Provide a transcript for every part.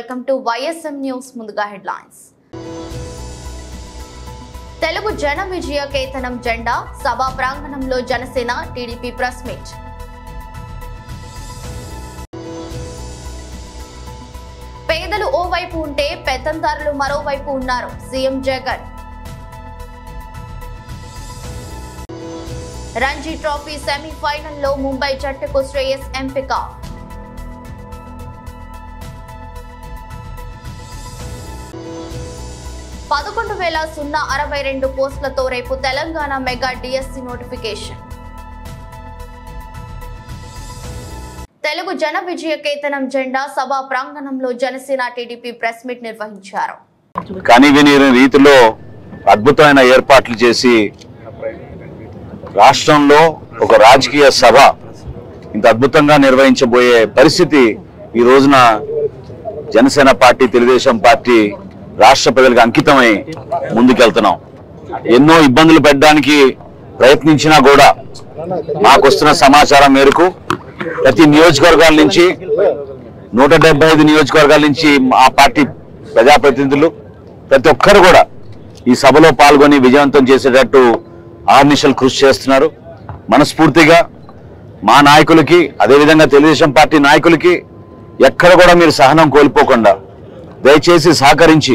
Welcome to YSM news. ముందుగా headlines. Telugu జన విజయ కేతనం జెండా సభా ప్రాంగణంలో జనసేన టీడీపీ ప్రెస్ మీట్. పేదలు ఓవైపు ఉంటే పెత్తందారులు మరోవైపు ఉన్నారు సీఎం జగన్. రంజీ ట్రోఫీ సెమీఫైనల్లో ముంబై జట్టుకు శ్రేయస్ ఎంపిక. (11,062 పోస్టులతో రేపు Telangana mega DSC notification. Telugu జన విజయ కేతనం జెండా సభా ప్రాంగణంలో జనసేన టీడీపీ ప్రెస్ మీట్ నిర్వహించారు. కనివిని రీతిలో అద్భుతమైన ఏర్పాట్లు చేసి రాష్ట్రంలో ఒక రాజకీయ సభ ఇంత అద్భుతంగా నిర్వహించబోయే పరిస్థితి ఈ రోజున జనసేన పార్టీ, తెలుగుదేశం పార్టీ రాష్ట్ర ప్రజలకు అంకితమై ముందుకెళ్తున్నాం. ఎన్నో ఇబ్బందులు పెట్టడానికి ప్రయత్నించినా కూడా మాకొస్తున్న సమాచారం మేరకు ప్రతి నియోజకవర్గాల నుంచి 175 నియోజకవర్గాల నుంచి ఆ పార్టీ ప్రజాప్రతినిధులు ప్రతి ఒక్కరు కూడా ఈ సభలో పాల్గొని విజయవంతం చేసేటట్టు ఆర్నిశలు కృషి చేస్తున్నారు. మనస్ఫూర్తిగా మా నాయకులకి, అదేవిధంగా తెలుగుదేశం పార్టీ నాయకులకి ఎక్కడ కూడా మీరు సహనం కోల్పోకుండా దయచేసి సహకరించి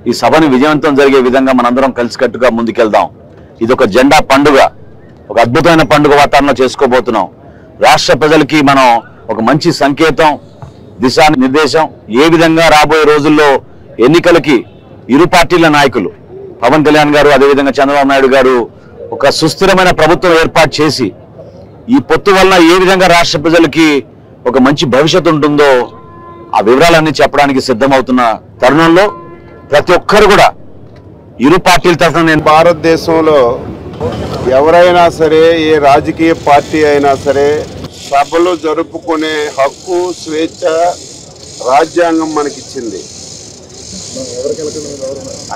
ఈ సభని విజయవంతం జరిగే విధంగా మనందరం కలిసికట్టుగా ముందుకెళ్దాం. ఇది ఒక జెండా పండుగ, ఒక అద్భుతమైన పండుగ వాతావరణంలో చేసుకోబోతున్నాం. రాష్ట్ర ప్రజలకి మనం ఒక మంచి సంకేతం, దిశానిర్దేశం ఏ విధంగా రాబోయే రోజుల్లో ఎన్నికలకి ఇరు పార్టీల నాయకులు పవన్ కళ్యాణ్ గారు, అదేవిధంగా చంద్రబాబు నాయుడు గారు ఒక సుస్థిరమైన ప్రభుత్వం ఏర్పాటు చేసి ఈ పొత్తు వలన ఏ విధంగా రాష్ట్ర ప్రజలకి ఒక మంచి భవిష్యత్తు ఉంటుందో ఆ వివరాలన్నీ చెప్పడానికి సిద్ధమవుతున్న తరుణంలో ప్రతి ఒక్కరు కూడా ఇరు పార్టీల తరఫున నేను భారతదేశంలో ఎవరైనా సరే, ఏ రాజకీయ పార్టీ అయినా సరే సభలు జరుపుకునే హక్కు, స్వేచ్ఛ రాజ్యాంగం మనకిచ్చింది.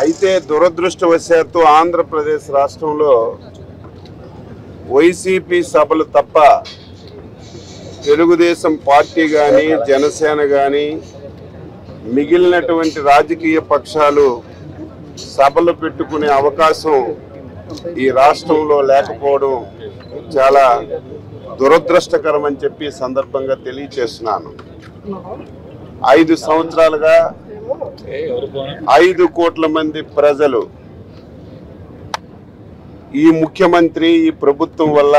అయితే దురదృష్టవశాత్తు ఆంధ్రప్రదేశ్ రాష్ట్రంలో వైసీపీ సభలు తప్ప తెలుగుదేశం పార్టీ కానీ, జనసేన కానీ, మిగిలినటువంటి రాజకీయ పక్షాలు సభలు పెట్టుకునే అవకాశం ఈ రాష్ట్రంలో లేకపోవడం చాలా దురదృష్టకరం అని చెప్పి సందర్భంగా తెలియచేస్తున్నాను. 5 సంవత్సరాలుగా 5 కోట్ల మంది ప్రజలు ఈ ముఖ్యమంత్రి, ఈ ప్రభుత్వం వల్ల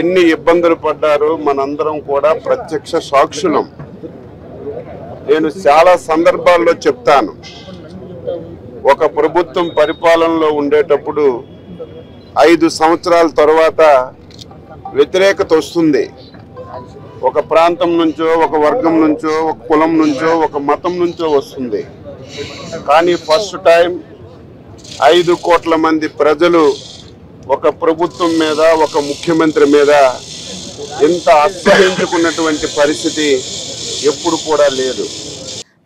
ఎన్ని ఇబ్బందులు పడ్డారో మనందరం కూడా ప్రత్యక్ష సాక్షులం. నేను చాలా సందర్భాల్లో చెప్తాను, ఒక ప్రభుత్వం పరిపాలనలో ఉండేటప్పుడు 5 సంవత్సరాల తర్వాత వ్యతిరేకత వస్తుంది. ఒక ప్రాంతం నుంచో, ఒక వర్గం నుంచో, ఒక కులం నుంచో, ఒక మతం నుంచో వస్తుంది. కానీ ఫస్ట్ టైం 5 కోట్ల మంది ప్రజలు ఒక ప్రభుత్వం మీద, ఒక ముఖ్యమంత్రి మీద ఎంత అసహించుకున్నటువంటి పరిస్థితి ఎప్పుడు కూడా లేదు.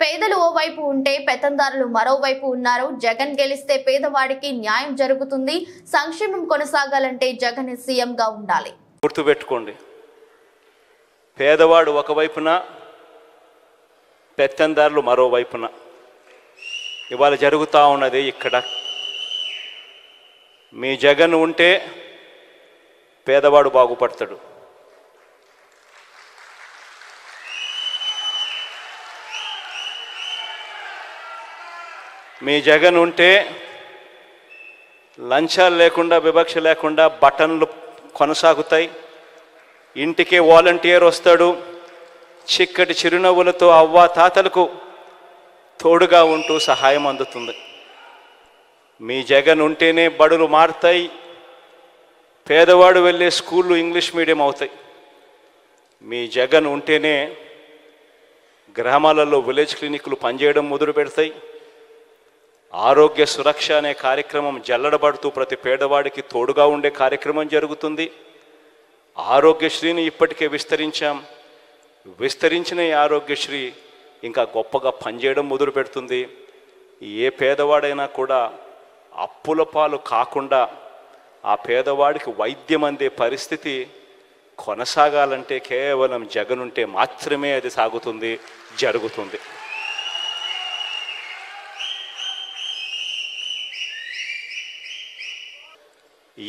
పేదలు ఓవైపు ఉంటే పెత్తందారులు మరోవైపు ఉన్నారు. జగన్ గెలిస్తే పేదవాడికి న్యాయం జరుగుతుంది. సంక్షేమం కొనసాగాలంటే జగన్ సీఎంగా ఉండాలి. గుర్తుపెట్టుకోండి, పేదవాడు ఒకవైపున, పెత్తందారులు మరోవైపున. ఇవాళ జరుగుతూ ఉన్నది ఇక్కడ. మీ జగన్ ఉంటే పేదవాడు బాగుపడతాడు. మీ జగన్ ఉంటే లంచాలు లేకుండా, వివక్ష లేకుండా బటన్లు కొనసాగుతాయి. ఇంటికే వాలంటీర్ వస్తాడు. చిక్కటి చిరునవ్వులతో అవ్వ తాతలకు తోడుగా ఉంటూ సహాయం అందుతుంది. మీ జగన్ ఉంటేనే బడులు మారుతాయి. పేదవాడు వెళ్ళే స్కూళ్ళు ఇంగ్లీష్ మీడియం అవుతాయి. మీ జగన్ ఉంటేనే గ్రామాలలో విలేజ్ క్లినిక్లు పనిచేయడం మొదలు పెడతాయి. ఆరోగ్య సురక్ష అనే కార్యక్రమం జల్లడబడుతూ ప్రతి పేదవాడికి తోడుగా ఉండే కార్యక్రమం జరుగుతుంది. ఆరోగ్యశ్రీని ఇప్పటికే విస్తరించాం. విస్తరించిన ఈ ఆరోగ్యశ్రీ ఇంకా గొప్పగా పనిచేయడం మొదలు పెడుతుంది. ఏ పేదవాడైనా కూడా అప్పుల పాలు కాకుండా ఆ పేదవాడికి వైద్యం అందే పరిస్థితి కొనసాగాలంటే కేవలం జగన్ ఉంటే మాత్రమే అది సాగుతుంది, జరుగుతుంది.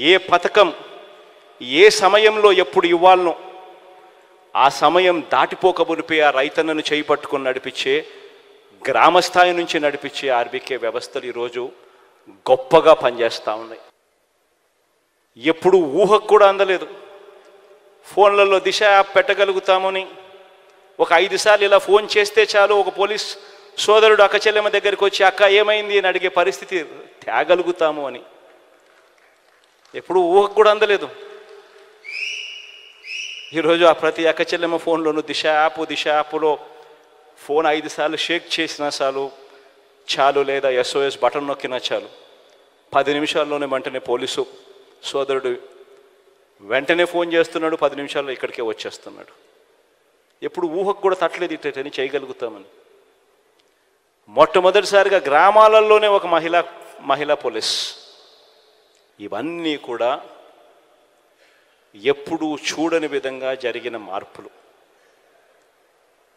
ఏ పథకం ఏ సమయంలో ఎప్పుడు ఇవ్వాలనో ఆ సమయం దాటిపోకమునిపే ఆ రైతన్నను చేపట్టుకుని నడిపించే, గ్రామస్థాయి నుంచి నడిపించే ఆర్బీకే వ్యవస్థలు ఈరోజు గొప్పగా పనిచేస్తూ ఉన్నాయి. ఎప్పుడు ఊహకు కూడా అందలేదు. ఫోన్లలో దిశ యాప్ పెట్టగలుగుతామని ఒక 5 సార్లు ఇలా ఫోన్ చేస్తే చాలు ఒక పోలీస్ సోదరుడు అక్క చెల్లెమ్మ దగ్గరికి వచ్చి అక్క ఏమైంది అని అడిగే పరిస్థితి తేగలుగుతాము అని ఎప్పుడు ఊహకు కూడా అందలేదు. ఈరోజు ఆ ప్రతి అక్క చెల్లెమ్మ ఫోన్లోనూ దిశ యాప్లో ఫోన్ 5 సార్లు షేక్ చేసినా చాలు, లేదా SOS బటన్ నొక్కినా చాలు, 10 నిమిషాల్లోనే వెంటనే పోలీసు సోదరుడు వెంటనే ఫోన్ చేస్తున్నాడు, 10 నిమిషాల్లో ఇక్కడికే వచ్చేస్తున్నాడు. ఎప్పుడు ఊహకు కూడా తట్టలేదు ఇట్టని చేయగలుగుతామని. మొట్టమొదటిసారిగా గ్రామాలలోనే ఒక మహిళా పోలీస్. ఇవన్నీ కూడా ఎప్పుడూ చూడని విధంగా జరిగిన మార్పులు.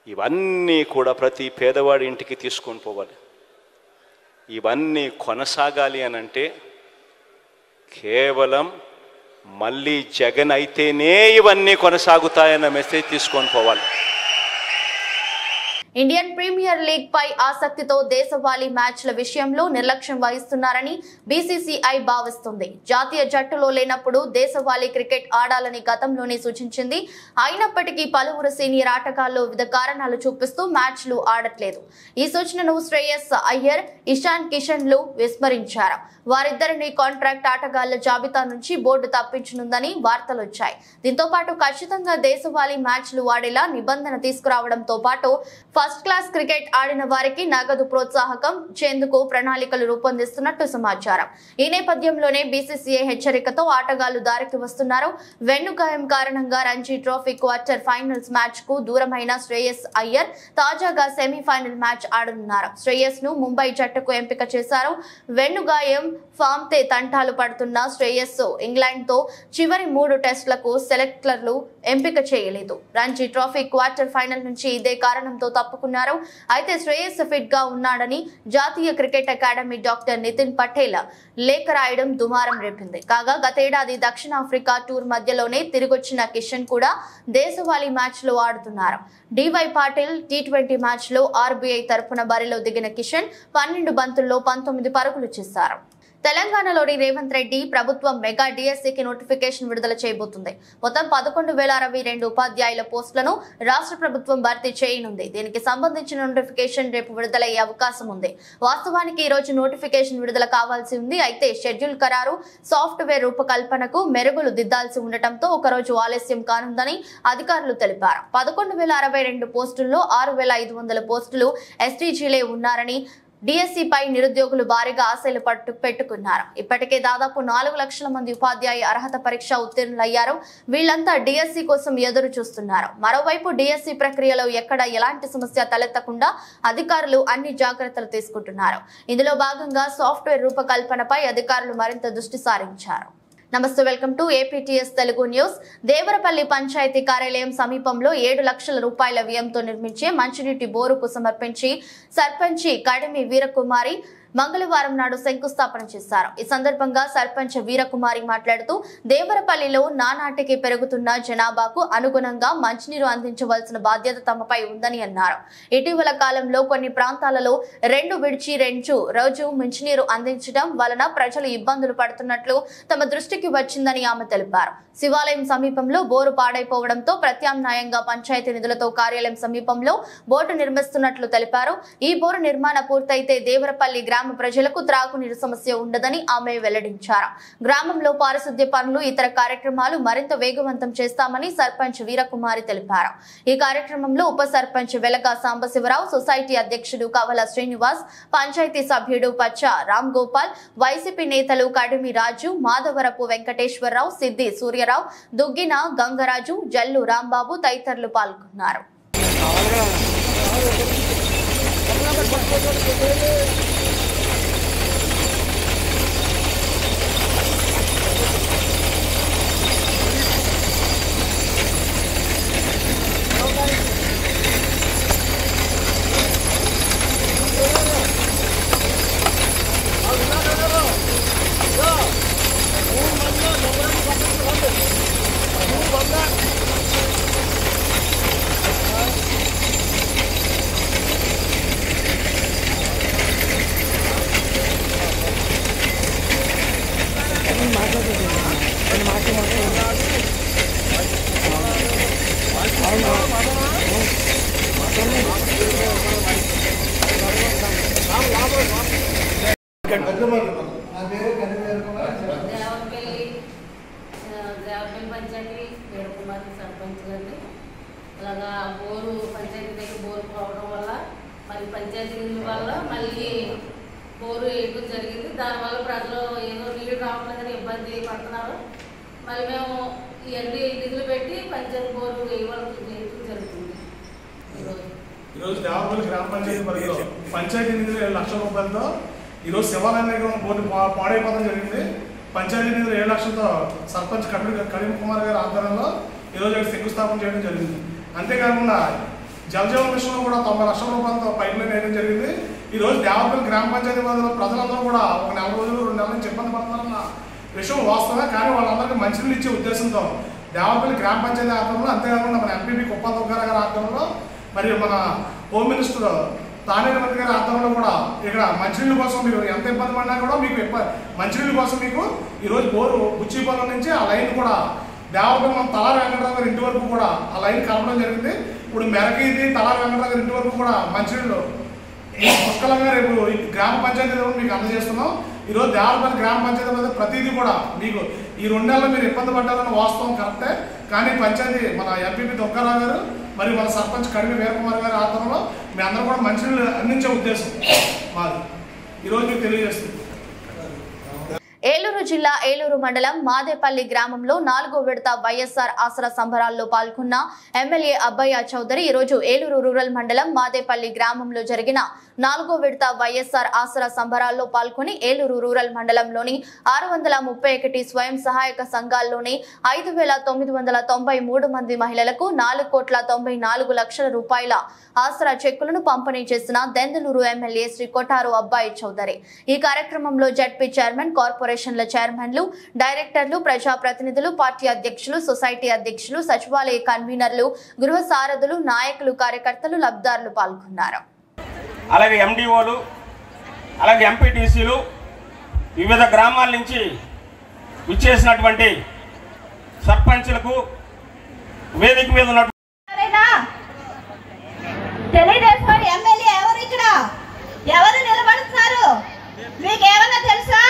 ఇవన్నీ కూడా ప్రతి పేదవాడి ఇంటికి తీసుకొని పోవాలి. ఇవన్నీ కొనసాగాలి అనంటే కేవలం మళ్ళీ జగన్ అయితేనే ఇవన్నీ కొనసాగుతాయన్న మెసేజ్ తీసుకొని పోవాలి. ఇండియన్ ప్రీమియర్ లీగ్ పై ఆసక్తితో దేశవాళీ మ్యాచ్ల విషయంలో నిర్లక్ష్యం వహిస్తున్నారని బీసీసీఐ భావిస్తుంది. జాతీయ జట్టులో లేనప్పుడు దేశవాళీ క్రికెట్ ఆడాలని గతంలోనే సూచించింది. అయినప్పటికీ పలువురు సీనియర్ ఆటగాళ్లు వివిధ కారణాలు చూపిస్తూ మ్యాచ్లు ఆడట్లేదు. ఈ సూచనను శ్రేయస్ అయ్యర్, ఇషాన్ కిషన్ లు విస్మరించారు. వారిద్దరిని కాంట్రాక్ట్ ఆటగాళ్ల జాబితా నుంచి బోర్డు తప్పించనుందని వార్తలు వచ్చాయి. దీంతో పాటు ఖచ్చితంగా దేశవాళీ మ్యాచ్లు ఆడేలా నిబంధన తీసుకురావడంతో పాటు ఫస్ట్ క్లాస్ క్రికెట్ ఆడిన వారికి నగదు ప్రోత్సాహకం ఇచ్చేందుకు ప్రణాళికలు రూపొందిస్తున్నట్టు సమాచారం. ఈ నేపథ్యంలోనే బీసీసీఐ హెచ్చరికతో ఆటగాళ్లు దారికి వస్తున్నారు. వెన్నుగాయం కారణంగా Ranji trophy quarter finals match కు దూరమైన శ్రేయస్ అయ్యర్ తాజాగా సెమీఫైనల్ మ్యాచ్ ఆడనున్నారు. శ్రేయస్ ను ముంబై జట్టుకు ఎంపిక చేశారు. వెన్నుగాయం ఫామ్ తే తంటాలు పడుతున్న శ్రేయస్ ఇంగ్లాండ్ తో చివరి 3 టెస్టులకు సెలెక్టర్లు ఎంపిక చేయలేదు. రంజీ ట్రోఫీ క్వార్టర్ ఫైనల్ నుంచి ఇదే కారణంతో తప్పుకున్నారు. అయితే శ్రేయస్ ఫిట్ గా ఉన్నాడని జాతీయ cricket academy doctor Nitin Patel లేఖ రాయడం దుమారం రేపింది. కాగా గతేడాది దక్షిణాఫ్రికా టూర్ మధ్యలోనే తిరిగొచ్చిన కిషన్ కూడా దేశవాళీ మ్యాచ్ లో ఆడుతున్నారు. డివై పాటిల్ T20 మ్యాచ్ లో ఆర్బీఐ తరపున బరిలో దిగిన కిషన్ 12 బంతుల్లో 19 పరుగులు చేశారు. తెలంగాణలోని రేవంత్ రెడ్డి ప్రభుత్వం మెగా డిఎస్సికి నోటిఫికేషన్ విడుదల చేయబోతుంది. మొత్తం 11,062 ఉపాధ్యాయుల పోస్టులను రాష్ట్ర ప్రభుత్వం భర్తీ చేయనుంది. దీనికి సంబంధించిన నోటిఫికేషన్ రేపు విడుదలయ్యే అవకాశం ఉంది. వాస్తవానికి ఈ రోజు నోటిఫికేషన్ విడుదల కావాల్సి ఉంది. అయితే షెడ్యూల్ ఖరారు, సాఫ్ట్వేర్ రూపకల్పనకు మెరుగులు దిద్దాల్సి ఉండటంతో ఒకరోజు ఆలస్యం కానుందని అధికారులు తెలిపారు. 11,062 పోస్టుల్లో 6,500 పోస్టులు ఎస్టీజీలే ఉన్నారని డిఎస్సి పై నిరుద్యోగులు భారీగా ఆశలు పెట్టుకున్నారు. ఇప్పటికే దాదాపు 4 లక్షల మంది ఉపాధ్యాయ అర్హత పరీక్ష ఉత్తీర్ణులయ్యారు. వీళ్లంతా డిఎస్సి కోసం ఎదురు చూస్తున్నారు. మరోవైపు డిఎస్సి ప్రక్రియలో ఎక్కడ ఎలాంటి సమస్య తలెత్తకుండా అధికారులు అన్ని జాగ్రత్తలు తీసుకుంటున్నారు. ఇందులో భాగంగా సాఫ్ట్వేర్ రూపకల్పనపై అధికారులు మరింత దృష్టి సారించారు. నమస్తే, welcome to APTS Telugu news. Devarapalli panchayati కార్యాలయం సమీపంలో 7 లక్షల రూపాయల వ్యయంతో నిర్మించే మంచినీటి బోరుకు సమర్పించి సర్పంచి కడిమి వీరకుమారి మంగళవారం నాడు శంకుస్థాపన చేశారు. ఈ సందర్భంగా సర్పంచ్ వీరకుమారి మాట్లాడుతూ దేవరపల్లిలో నానాటికి పెరుగుతున్న జనాభాకు అనుగుణంగా మంచినీరు అందించవలసిన బాధ్యత తమపై ఉందని అన్నారు. ఇటీవల కాలంలో కొన్ని ప్రాంతాలలో 2 విడిచి 2 రోజు మంచినీరు అందించడం వలన ప్రజలు ఇబ్బందులు పడుతున్నట్లు తమ దృష్టికి వచ్చిందని ఆమె తెలిపారు. శివాలయం సమీపంలో బోరు పాడైపోవడంతో ప్రత్యామ్నాయంగా పంచాయతీ నిధులతో కార్యాలయం సమీపంలో బోర్డు నిర్మిస్తున్నట్లు తెలిపారు. ఈ బోరు నిర్మాణ పూర్తయితే దేవరపల్లి గ్రామ ప్రజలకు త్రాగునీరు సమస్య ఉండదని ఆమె వెల్లడించారు. గ్రామంలో పారిశుద్ధ్య పనులు, ఇతర కార్యక్రమాలు మరింత వేగవంతం చేస్తామని సర్పంచ్ వీరకుమారి తెలిపారు. ఈ కార్యక్రమంలో ఉప సర్పంచ్ వెలగా సాంబశివరావు, సొసైటీ అధ్యక్షుడు కవల శ్రీనివాస్, పంచాయతీ సభ్యుడు పచ్చ రామ్ గోపాల్, వైసీపీ నేతలు కడిమి రాజు, మాధవరపు వెంకటేశ్వరరావు, సిద్ది సూర్యరావు, దుగ్గిన గంగరాజు, జల్లు రాంబాబు తదితరులు పాల్గొన్నారు. దేవపల్లి పంచాయతీ వేడుకుమారి సర్పంచ్ గారిని అలాగా బోరు పంచాయతీ దగ్గర బోరు పోవడం వల్ల మరి పంచాయతీ నిధుల వల్ల మళ్ళీ బోరు వేయడం జరిగింది. దానివల్ల ప్రజలు ఏదో నీళ్ళు రావట్లేదని ఇబ్బంది పడుతున్నారు. మరి మేము ఇవన్నీ నిధులు పెట్టి పంచాయతీ బోరు వేయడం జరుగుతుంది. ఈరోజు దేవపల్లి గ్రామ పంచాయతీ పరిధిలో పంచాయతీ నిధులు 7 లక్షల రూపాయలతో ఈరోజు శివాలయం దగ్గర బోర్డు పాడైపోవడం జరిగింది. పంచాయతీ నిధులు 7 లక్షలతో సర్పంచ్ కరీం కుమార్ గారి ఆధ్వర్యంలో ఈరోజు శంకుస్థాపన చేయడం జరిగింది. అంతేకాకుండా జలజీవన్ మిషన్లో కూడా 90 లక్షల రూపాయలతో పైప్ లైన్ వేయడం జరిగింది. ఈరోజు దేవపల్లి గ్రామ పంచాయతీ పరిధిలో ప్రజలందరూ కూడా ఒక 4 రోజులు 2 నెలల నుంచి ఇబ్బంది పడుతున్నారన్న విషయం వాస్తవమే. కానీ వాళ్ళందరికీ మంచినీళ్ళు ఇచ్చే ఉద్దేశంతో దేవపల్లి గ్రామ పంచాయతీ ఆధ్వర్యంలో, అంతేకాకుండా మన ఎంపీపీ కుప్పల దుర్గారావు గారి ఆధ్వర్యంలో, మరియు మన హోమ్ మినిస్టర్ తానేటి మంత్రి గారి ఆధ్వర్యంలో కూడా ఇక్కడ మంచినీళ్ళ కోసం మీరు ఎంత ఇబ్బంది పడినా కూడా మీకు మంచినీళ్ళ కోసం మీకు ఈరోజు బోరు బుచ్చిపాలెం నుంచి ఆ లైన్ కూడా దేవపల్లి మన తలారి వెంకటరావు గారి ఇంటి వరకు కూడా ఆ లైన్ కలపడం జరిగింది. ఇప్పుడు మెరకీది తలారి వెంకటరావు గారి ఇంటి వరకు కూడా మంచినీళ్ళు పుష్కలంగా రేపు గ్రామ పంచాయతీ మీకు అందజేస్తున్నాం. ఈరోజు దేవపల్లి గ్రామ పంచాయతీ మీద ప్రతిదీ కూడా మీకు ఈ 2 నెలలు మీరు ఇబ్బంది పడ్డారన్న వాస్తవం కరెక్టే. కానీ పంచాయతీ మన ఎంపీపీ దుర్గారావు గారు మరియు మన సర్పంచ్ కడిమి వీరకుమార్ గారి ఆధ్వర్యంలో మీ అందరూ కూడా మంచినీళ్ళు అందించే ఉద్దేశం మాది ఈరోజు మీకు తెలియజేస్తుంది. ఏలూరు జిల్లా ఏలూరు మండలం మాదేపల్లి గ్రామంలో 4వ విడత వైఎస్ఆర్ ఆసరా సంబరాల్లో పాల్గొన్న ఎమ్మెల్యే అబ్బయ్య చౌదరి ఈరోజు ఏలూరు రూరల్ మండలం మాదేపల్లి గ్రామంలో జరిగిన 4వ విడత వైఎస్ఆర్ ఆసరా సంబరాల్లో పాల్గొని ఏలూరు రూరల్ మండలంలోని 631 స్వయం సహాయక సంఘాల్లోని 5,993 మంది మహిళలకు 4,94,00,000 రూపాయల ఆసరా చెక్కులను పంపిణీ చేసిన దెందులూరు ఎమ్మెల్యే శ్రీ కొఠారు అబ్బాయి చౌదరి. ఈ కార్యక్రమంలో జడ్పీ చైర్మన్, కార్పొరేషన్ల చైర్మన్లు, డైరెక్టర్లు, ప్రజాప్రతినిధులు, పార్టీ అధ్యక్షులు, సొసైటీ అధ్యక్షులు, సచివాలయ కన్వీనర్లు, గృహ సారథులు, నాయకులు, కార్యకర్తలు, లబ్ధిదారులు పాల్గొన్నారు. అలాగే ఎండిఓలు, అలాగే ఎంపీటీసీలు, వివిధ గ్రామాల నుంచి విచ్చేసినటువంటి సర్పంచులకు, వేదిక మీద ఉన్న తెలియజేసుకోండి. ఎమ్మెల్యే ఎవరు, ఇక్కడ ఎవరు నిలబడుతున్నారు మీకేమన్నా తెలుసా?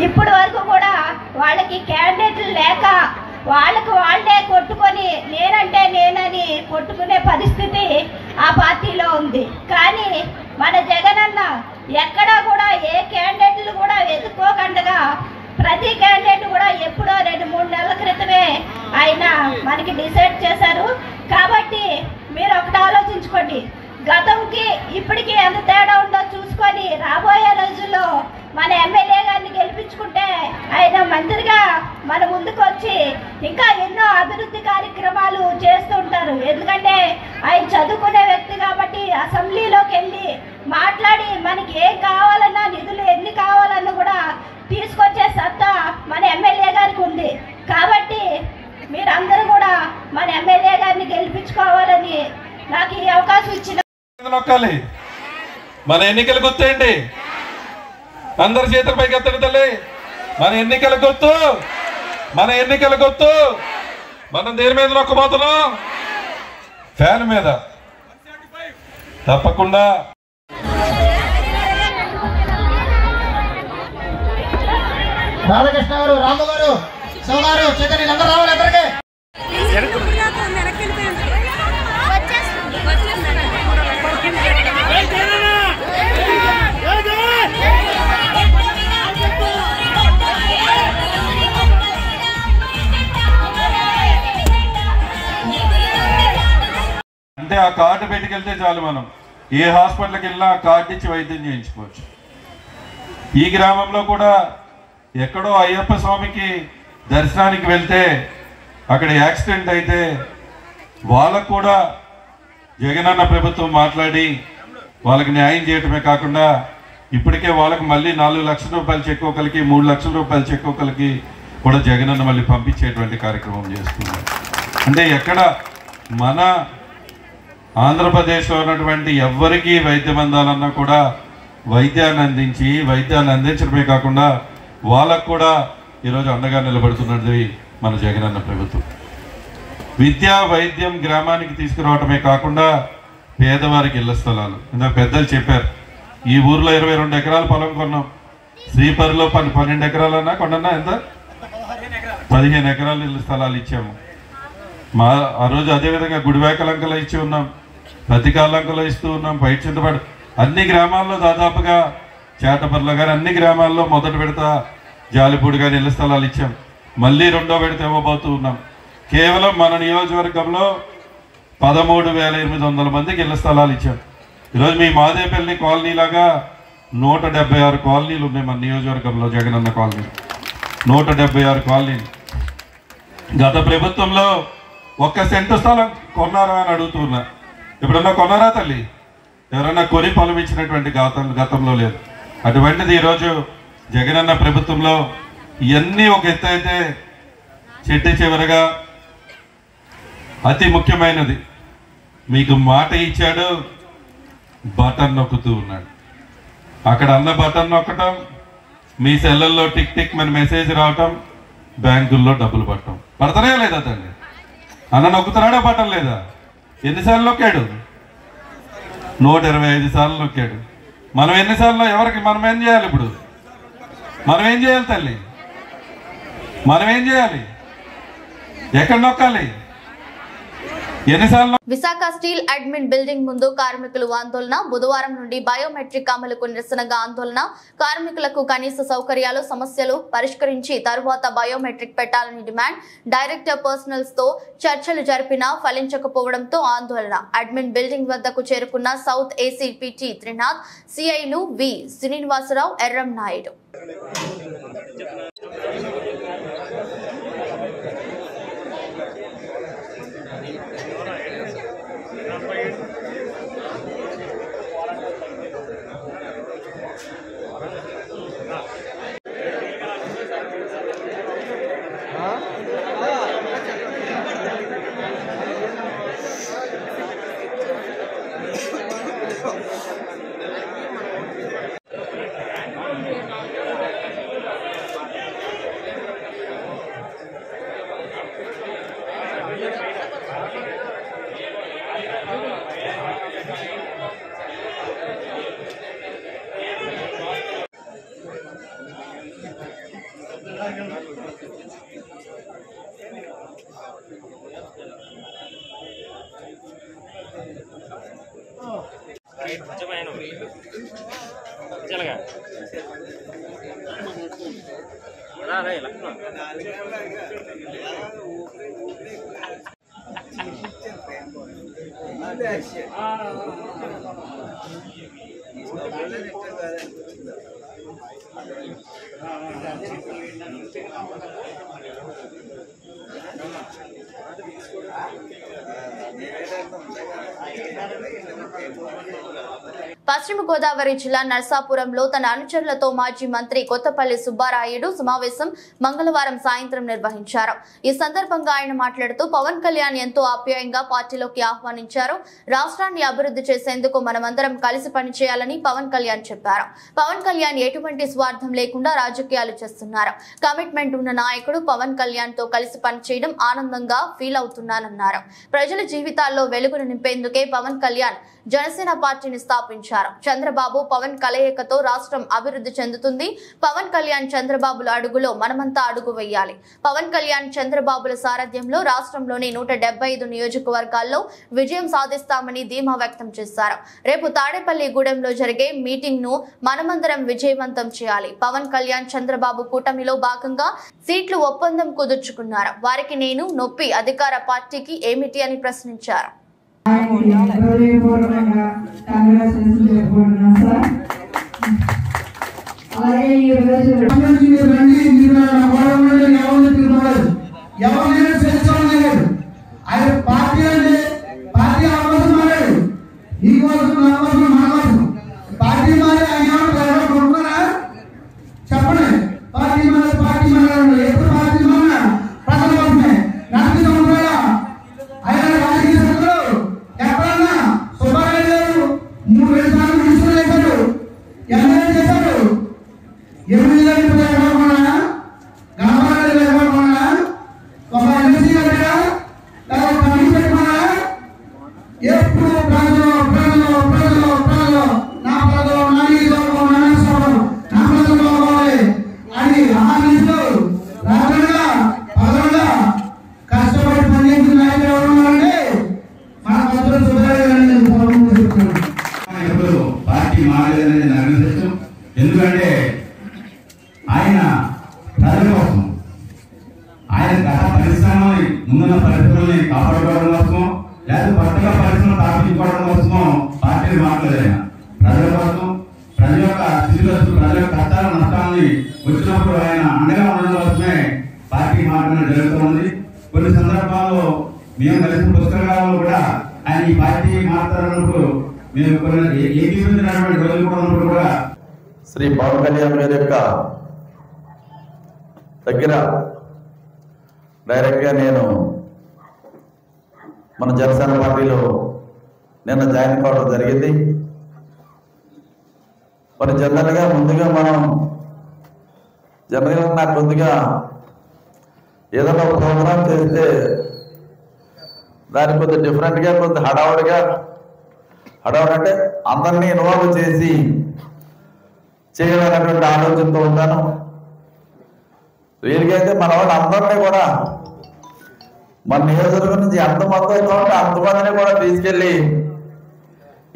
ఇప్పటి వరకు కూడా వాళ్ళకి క్యాండిడేట్లు లేక వాళ్ళకు వాళ్ళే కొట్టుకొని నేనంటే నేనని కొట్టుకునే పరిస్థితి ఆ పార్టీలో ఉంది. కానీ మన జగనన్న ఎక్కడా కూడా ఏ క్యాండిడేట్లు కూడా వెతుక్కోకుండా ప్రతి క్యాండిడేట్ కూడా ఎప్పుడో 2-3 నెలల క్రితమే ఆయన మనకి డిసైడ్ చేశారు. కాబట్టి మీరు ఒకటి ఆలోచించుకోండి, గతంకి ఇప్పటికీ ఎంత తేడా ఉందో చూసుకొని రాబోయే రోజుల్లో మన ఎమ్మెల్యే గారిని గెలిపించుకుంటే ఆయన మంత్రిగా మన ముందుకు వచ్చి ఇంకా ఎన్నో అభివృద్ధి కార్యక్రమాలు చేస్తుంటారు. ఎందుకంటే ఆయన చదువుకునే వ్యక్తి కాబట్టి అసెంబ్లీలోకి వెళ్ళి మాట్లాడి మనకి ఏం కావాలన్నా, నిధులు ఎన్ని కావాలన్నా కూడా తీసుకొచ్చే సత్తా మన ఎమ్మెల్యే గారికి ఉంది. కాబట్టి మీరందరూ కూడా మన ఎమ్మెల్యే గారిని గెలిపించుకోవాలని నాకు ఈ అవకాశం ఇచ్చిన మన ఎన్నికల గుర్తేంటి? అందరి చేతులపైకి ఎత్తండి తల్లి. మన ఎన్నికల గుర్తు, మన ఎన్నికల గుర్తు. మనం దేని మీద నొక్కబోతున్నాం? ఫ్యాన్ మీద. తప్పకుండా రాధాకృష్ణ గారు, రాము గారు, శివ గారు, చైతన్య అందరూ రావాలి. అందరికీ అంటే ఆ కార్డు పెట్టుకెళ్తే చాలు, మనం ఏ హాస్పిటల్కి వెళ్ళినా ఆ కార్డు ఇచ్చి వైద్యం చేయించుకోవచ్చు. ఈ గ్రామంలో కూడా ఎక్కడో అయ్యప్ప స్వామికి దర్శనానికి వెళ్తే అక్కడ యాక్సిడెంట్ అయితే వాళ్ళకు కూడా జగనన్న ప్రభుత్వం మాట్లాడి వాళ్ళకి న్యాయం చేయటమే కాకుండా ఇప్పటికే వాళ్ళకి మళ్ళీ 4 లక్షల రూపాయలు చెక్ ఒకరికి, 3 లక్షల రూపాయలు చెక్ ఒకరికి కూడా జగనన్న మళ్ళీ పంపించేటువంటి కార్యక్రమం చేస్తున్నారు. అంటే ఎక్కడ మన ఆంధ్రప్రదేశ్లో ఉన్నటువంటి ఎవరికి వైద్యం అందాలన్నా కూడా వైద్యాన్ని అందించడమే కాకుండా వాళ్ళకు కూడా ఈరోజు అండగా నిలబడుతున్నది మన జగనన్న ప్రభుత్వం. విద్యా వైద్యం గ్రామానికి తీసుకురావటమే కాకుండా పేదవారికి ఇళ్ల స్థలాలు, ఇందాక పెద్దలు చెప్పారు, ఈ ఊర్లో 22 ఎకరాల పొలం కొన్నాం. శ్రీపరిలో 12 ఎకరాలన్నా కొన్నా ఎంత 15 ఎకరాలు ఇల్లు స్థలాలు ఇచ్చాము. ఆ రోజు అదేవిధంగా గుడివేకలంకలో ఇచ్చి ఉన్నాం, ప్రతికాలంకలో ఇస్తూ ఉన్నాం, బయట చింతపడి అన్ని గ్రామాల్లో దాదాపుగా చేటపర్లో కానీ అన్ని గ్రామాల్లో మొదటి విడత జాలిపూడి కానీ ఇళ్ల స్థలాలు ఇచ్చాం. మళ్ళీ రెండో విడత ఇవ్వబోతూ ఉన్నాం. కేవలం మన నియోజకవర్గంలో 13,800 మందికి ఇళ్ల స్థలాలు ఇచ్చాం. ఈరోజు మీ మాదేపల్లి కాలనీ లాగా 176 కాలనీలు ఉన్నాయి మన నియోజకవర్గంలో. జగనన్న కాలనీ 176 కాలనీలు. గత ప్రభుత్వంలో 1 సెంటు స్థలం కొన్నారా అని అడుగుతున్నా. ఎప్పుడన్నా కొన్నారా తల్లి? ఎవరన్నా కొని పొలం ఇచ్చినటువంటి గతంలో లేదు. అటువంటిది ఈరోజు జగనన్న ప్రభుత్వంలో ఇవన్నీ ఒక ఎత్తు అయితే, చెట్టు చివరగా అతి ముఖ్యమైనది మీకు మాట ఇచ్చాడు, బటన్ నొక్కుతూ ఉన్నాడు. అక్కడ అన్న బటన్ నొక్కటం, మీ సెల్లల్లో టిక్ టిక్ మన మెసేజ్ రావటం, బ్యాంకుల్లో డబ్బులు పడటం. పడతానే లేదా తండ్రి? అన్న నొక్కుతున్నాడా బటన్ లేదా? ఎన్నిసార్లు నొక్కాడు? 125 సార్లు నొక్కాడు. మనం ఎన్నిసార్లు ఎవరికి మనం ఏం చేయాలి? ఇప్పుడు మనం ఏం చేయాలి తల్లి? మనం ఏం చేయాలి? ఎక్కడ నొక్కాలి? ఎన్నిసార్లు? విశాఖ స్టీల్ అడ్మిన్ బిల్డింగ్ ముందు కార్మికులు ఆందోళన. బుధవారం నుండి బయోమెట్రిక్ అమలుకు నిరసనగా ఆందోళన. కార్మికులకు కనీస సౌకర్యాలు సమస్యలు పరిష్కరించి తరువాత బయోమెట్రిక్ పెట్టాలని డిమాండ్. డైరెక్టర్ పర్సనల్స్ తో చర్చలు జరిపినా ఫలించకపోవడంతో ఆందోళన. అడ్మిన్ బిల్డింగ్ వద్దకు చేరుకున్న సౌత్ ఏసీపీటీ త్రినాథ్, సిఐలు వి శ్రీనివాసరావు, ఎర్రం నాయుడు. పశ్చిమ గోదావరి జిల్లా నర్సాపురంలో తన అనుచరులతో మాజీ మంత్రి కొత్తపల్లి సుబ్బారాయుడు సమావేశం మంగళవారం సాయంత్రం నిర్వహించారు. ఈ సందర్భంగా ఆయన మాట్లాడుతూ పవన్ కళ్యాణ్ ఎంతో ఆప్యాయంగా పార్టీలోకి ఆహ్వానించారు. రాష్ట్రాన్ని అభివృద్ధి చేసేందుకు మనమందరం కలిసి పనిచేయాలని పవన్ కళ్యాణ్ చెప్పారు. పవన్ కళ్యాణ్ ఎటువంటి స్వార్థం లేకుండా రాజకీయాలు చేస్తున్నారు. కమిట్మెంట్ ఉన్న నాయకుడు పవన్ కళ్యాణ్ తో కలిసి పనిచేయడం ఆనందంగా ఫీల్ అవుతున్నానన్నారు. ప్రజల జీవితాల్లో వెలుగును నింపేందుకే పవన్ కళ్యాణ్ జనసేన పార్టీని స్థాపించారు. చంద్రబాబు పవన్ కలయికతో రాష్ట్రం అభివృద్ధి చెందుతుంది. పవన్ కళ్యాణ్ చంద్రబాబుల అడుగులో మనమంతా అడుగు వేయాలి. పవన్ కళ్యాణ్ చంద్రబాబుల సారథ్యంలో రాష్ట్రంలోని 175 నియోజకవర్గాల్లో విజయం సాధిస్తామని ధీమా వ్యక్తం చేశారు. రేపు తాడేపల్లిగూడెంలో జరిగే మీటింగ్ ను మనమందరం విజయవంతం చేయాలి. పవన్ కళ్యాణ్ చంద్రబాబు కూటమిలో భాగంగా సీట్లు ఒప్పందం కుదుర్చుకున్నారు. వారికి నేను నొప్పి అధికార పార్టీకి ఏమిటి అని ప్రశ్నించారు. ఎప్పుడు ప్రజలు నా ప్రజలు పార్టీ మారలేదనేది నాకు విశేషం. ఎందుకంటే ఆయన ప్రజల కోసం, ఆయన గత పరిశ్రమని ముందున్న పరిస్థితుల్ని కాపాడుకోవడం కోసమో లేదా కొత్తగా పరిశ్రమ స్థాపించుకోవడం కోసమో పార్టీని మారలేదు. ఆయన ప్రజల కోసం, ప్రజల యొక్క స్థితిగతులు, ప్రజల యొక్క కష్టాల నష్టాలని వచ్చినప్పుడు ఆయన అండగా ఉండడం కోసమే పార్టీ మారడం జరుగుతుంది. కొన్ని సందర్భాల్లో మేము కలిసిన పుస్తకాలలో కూడా ఆయన ఈ పార్టీ మారుతారన్నప్పుడు మేము కొన్ని ఏకీకరించినటువంటి రోజులు కూడా ఉన్నప్పుడు కూడా శ్రీ పవన్ కళ్యాణ్ గారి యొక్క దగ్గర డైరెక్ట్గా నేను మన జనసేన పార్టీలో నిన్న జాయిన్ కావడం జరిగింది. మరి జనరల్గా ముందుగా నాకు కొద్దిగా ఏదైనా ఒక ప్రోగ్రాం చేస్తే దాన్ని కొద్దిగా డిఫరెంట్గా, కొద్దిగా హడావుడి అంటే అందరినీ ఇన్వాల్వ్ చేసి చేయాలనేటువంటి ఆలోచనతో ఉంటాను. వీరికైతే మన వాళ్ళు అందరినీ కూడా మన నియోజకవర్గం నుంచి ఎంతమంది వస్తూ ఉంటే అంతమందిని కూడా తీసుకెళ్ళి,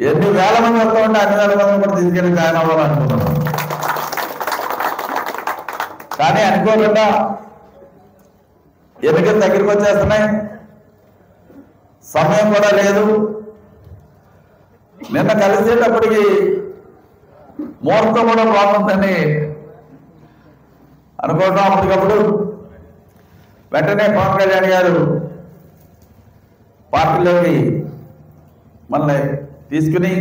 ఎన్ని వేల మంది వస్తూ ఉంటే అన్ని వేల మందిని కూడా తీసుకెళ్ళి జాయిన్ అవ్వాలనుకున్నాను. కానీ అనుకోకుండా ఎన్నికలు దగ్గరికి వచ్చేస్తున్నాయి, సమయం కూడా లేదు. నిన్న కలిసేటప్పటికి ముహూర్తం కూడా బాగుందని అనుకోవడం. అప్పటికప్పుడు వెంటనే పవన్ కళ్యాణ్ గారు పార్టీలోకి మనల్ని తీసుకుని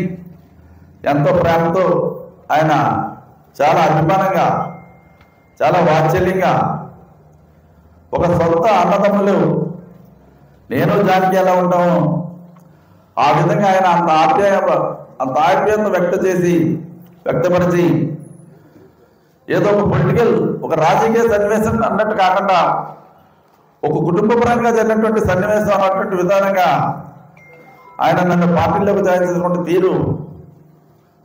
ఎంతో ప్రేమతో, ఆయన చాలా అభిమానంగా, చాలా వాత్సల్యంగా, ఒక సొంత అన్నదమ్ములు నేను జానకి ఎలా ఉంటాము ఆ విధంగా ఆయన అంత ఆప్యాయత వ్యక్తపరిచి ఏదో ఒక పొలిటికల్, ఒక రాజకీయ సన్నివేశం అన్నట్టు కాకుండా ఒక కుటుంబపరంగా జరిగినటువంటి సన్నివేశం అన్నటువంటి విధానంగా ఆయన నన్ను పార్టీలోకి జాయిన్ చేసుకుంటే తీరు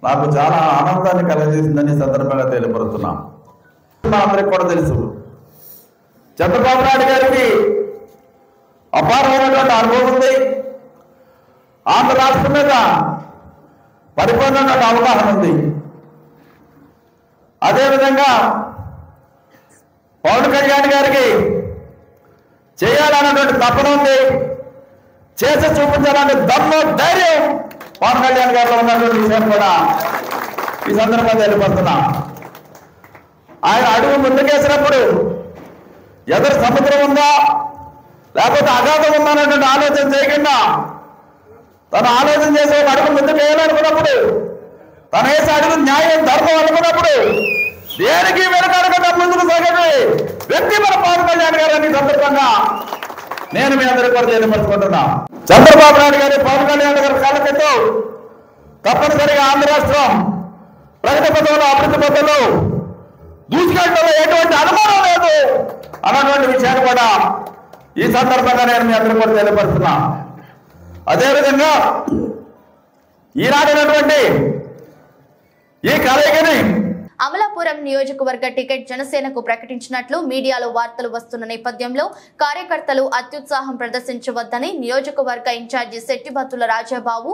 నాకు చాలా ఆనందాన్ని కలగజేసిందని సందర్భంగా తెలియపరుస్తున్నా. మా అందరికి కూడా తెలుసు, చంద్రబాబు నాయుడు గారికి అపారమైనటువంటి అనుభవం ఉంది. ఆంధ్ర రాష్ట్రం మీద పరిపూర్ణమైన అవగాహన ఉంది. అదేవిధంగా పవన్ కళ్యాణ్ గారికి చేయాలన్నటువంటి తపన ఉంది, చేసి చూపించాలనే దమ్ము, ధైర్యం పవన్ కళ్యాణ్ గారిలో ఉన్నటువంటి విషయం కూడా ఈ సందర్భంగా తెలియపడుతున్నా. ఆయన అడుగు ముందుకేసినప్పుడు ఎదురు సముద్రం ఉందా లేకపోతే అగాధం ఉందా అనేటువంటి ఆలోచన చేయకుండా తను ఆలోచన చేసే అడుగు ముందుకు వేయాలనుకున్నప్పుడు, తన వేసే అడుగు న్యాయం, ధర్మం అనుకున్నప్పుడు దేనికి వెనకడకుండా ముందుకు సాగే వ్యక్తి మన పవన్ కళ్యాణ్ గారు అనే సందర్భంగా నేను మీ అందరికీ కూడా తెలియపరుచుకుంటున్నా. చంద్రబాబు నాయుడు గారి, పవన్ కళ్యాణ్ గారి కాళ్ళకెత్తు తప్పనిసరిగా ఆంధ్ర రాష్ట్రం ప్రగతి పథంలో, అభివృద్ధి పథంలో దూసుకెళ్ళడంలో ఎటువంటి అనుమానం లేదు అన్నటువంటి విషయాన్ని కూడా ఈ సందర్భంగా నేను మీ అందరికీ కూడా తెలియపరుస్తున్నా. అదేవిధంగా ఈనాడైనటువంటి ఈ కలయికని అమలాపురం నియోజకవర్గ టికెట్ జనసేనకు ప్రకటించినట్లు మీడియాలో వార్తలు వస్తున్న నేపథ్యంలో కార్యకర్తలు అత్యుత్సాహం ప్రదర్శించవద్దని నియోజకవర్గ ఇన్ఛార్జి శెట్టిబత్తుల రాజాబాబు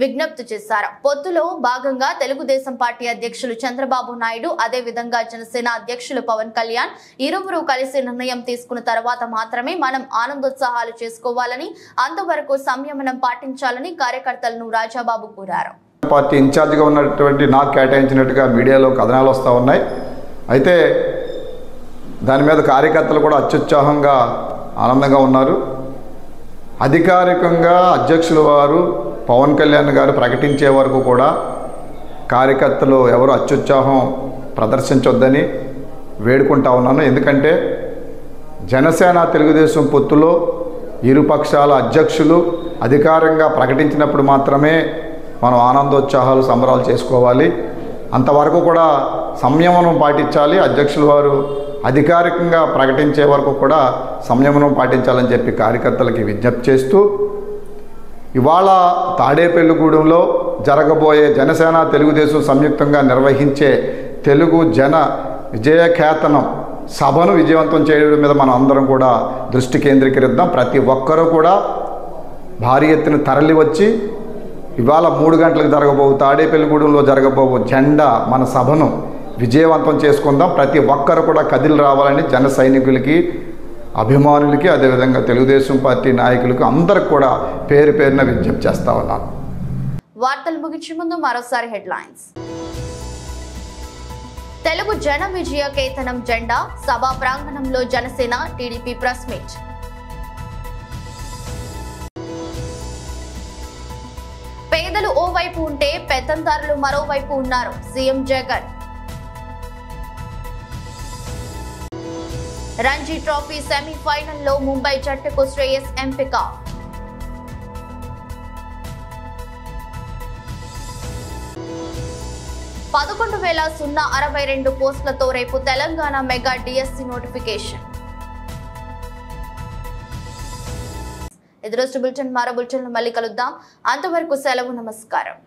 విజ్ఞప్తి చేశారు. పొత్తులో భాగంగా తెలుగుదేశం పార్టీ అధ్యక్షులు చంద్రబాబు నాయుడు, అదేవిధంగా జనసేన అధ్యక్షులు పవన్ కళ్యాణ్ ఇరువురు కలిసి నిర్ణయం తీసుకున్న తర్వాత మాత్రమే మనం ఆనందోత్సాహాలు చేసుకోవాలని, అంతవరకు సంయమనం పాటించాలని కార్యకర్తలను రాజాబాబు కోరారు. పార్టీ ఇన్ఛార్జిగా ఉన్నటువంటి నాకు కేటాయించినట్టుగా మీడియాలో కథనాలు వస్తూ ఉన్నాయి. అయితే దాని మీద కార్యకర్తలు కూడా అత్యుత్సాహంగా ఆనందంగా ఉన్నారు. అధికారికంగా అధ్యక్షుల వారు పవన్ కళ్యాణ్ గారు ప్రకటించే వరకు కూడా కార్యకర్తలు ఎవరు అత్యుత్సాహం ప్రదర్శించొద్దని వేడుకుంటా ఉన్నాను. ఎందుకంటే జనసేన తెలుగుదేశం పొత్తులో ఇరుపక్షాల అధ్యక్షులు అధికారంగా ప్రకటించినప్పుడు మాత్రమే మనం ఆనందోత్సాహాలు, సంబరాలు చేసుకోవాలి. అంతవరకు కూడా సంయమనం పాటించాలి. అధ్యక్షుల వారు అధికారికంగా ప్రకటించే వరకు కూడా సంయమనం పాటించాలని చెప్పి కార్యకర్తలకి విజ్ఞప్తి చేస్తూ, ఇవాళ తాడేపల్లిగూడెంలో జరగబోయే జనసేన తెలుగుదేశం సంయుక్తంగా నిర్వహించే తెలుగు జన విజయకేతనం సభను విజయవంతం చేయడం మీద మనం అందరం కూడా దృష్టి కేంద్రీకరిద్దాం. ప్రతి ఒక్కరూ కూడా భారీ ఎత్తున తరలి వచ్చి ఇవాళ 3 గంటలకు జరగబోవు తాడేపల్లిగూడెంలో జరగబోవు జెండా మన సభను విజయవంతం చేసుకుందాం. ప్రతి ఒక్కరు కూడా కదిలి రావాలని జన సైనికులకి, అభిమానులకి, అదేవిధంగా తెలుగుదేశం పార్టీ నాయకులకు అందరికి కూడా పేరు పేరున విజ్ఞప్తి చేస్తా ఉన్నాను. వార్తలు ముగించే ముందు మరోసారి హెడ్లైన్స్. తెలుగు జన విజయ కేతనం జెండా సభా ప్రాంగణంలో జనసేన టీడీపీ ప్రెస్ మీట్. పేదలు ఓవైపు ఉంటే పెత్తందారులు మరోవైపు ఉన్నారు సీఎం జగన్. రంజీ ట్రోఫీ సెమీఫైనల్లో ముంబై జట్టుకు శ్రేయస్ ఎంపిక. $11,062 పోస్టులతో రేపు తెలంగాణ మెగా డిఎస్సి నోటిఫికేషన్. ఇది రోజు బులెటిన్. మరో బులెటిన్లో మళ్ళీ కలుద్దాం. అంతవరకు సెలవు. నమస్కారం.